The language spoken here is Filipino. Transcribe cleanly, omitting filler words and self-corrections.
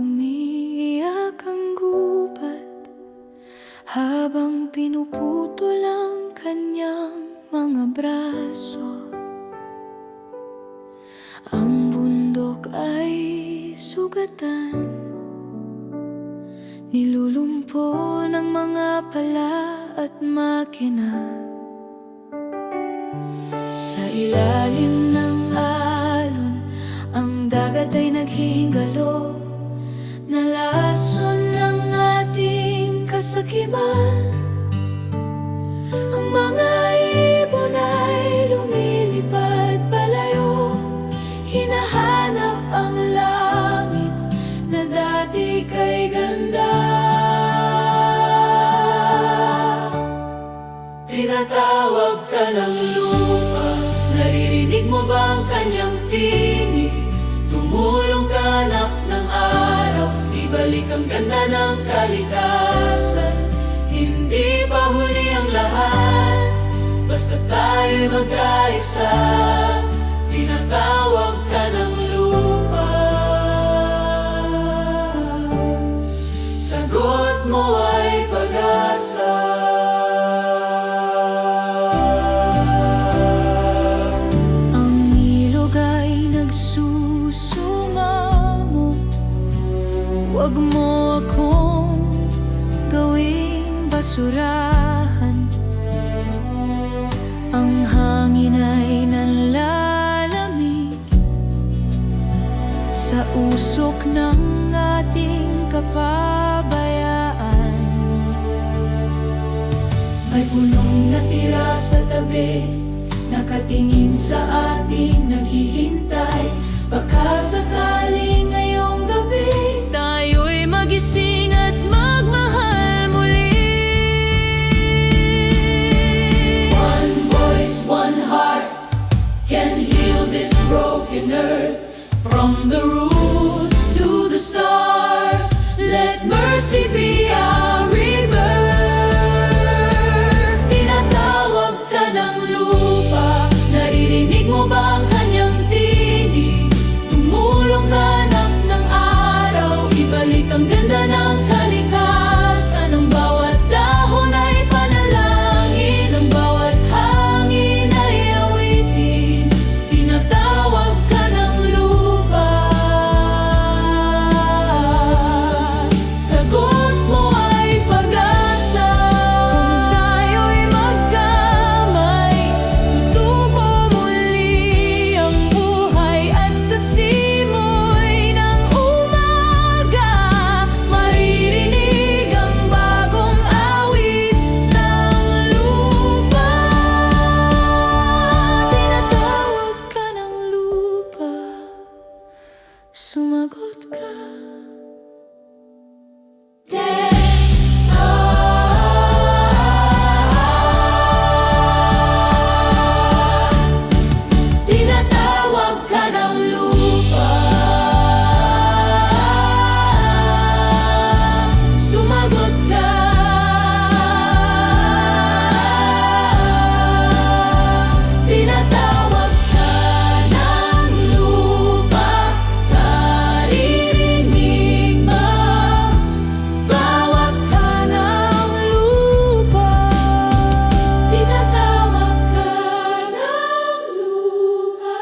umiiyak ang gubat habang pinuputol ang kanyang mga braso. Ang bundok ay sugatan, nilulumpo ng mga pala at makina. Sa ilalim ng alon, ang dagat ay naghihingalo, nalason ng ating kasakiman. Ang mga ibon ay lumilipad palayo, hinahanap ang langit na dati kay ganda. Tinatawag ka ng lupa, naririnig mo ba ang kanyang tinig? Tumulong ka, anak ng araw, ibalik ang ganda ng kalikasan. Hindi pa huli ang lahat, basta tayo'y mag-aisa. Tinatawag ka ng lupa, sagot mo ay pag-asa. Ang ilog ay nagsusumamo, huwag mo akong gawing basurahan. Ang hangin ay nanlalamig sa usok ng ating kapabayaan. May punong natira sa tabi, nakatingin sa atin, naghihintay. Baka sakaling ngayong gabi tayo'y magising at magmahal muli. One voice, one heart can heal this broken earth. From the roots to the stars, let mercy be our rebirth. Tinatawag ka ng lupa, naririnig mo ba ang kanyang tinig? Tumulong ka, anak ng araw, ibalik ang ganda ng kalikasan. Ang bawat dahon ay panalangin, ang bawat hangin ay awitin. Tinatawag ka ng lupa, sagot mo ay pag-asa. Kung tayo'y magkamay, tutubo muli ang buhay. At sa simoy ng umaga, maririnig ang bagong awit ng lupa. Tinatawag ka ng lupa, sumagot ka. Tinatawag ka ng lupa, sumagot ka. Tinatawag ka ng lupa, naririnig ba? Bawat ka ng lupa, tinatawag ka ng lupa.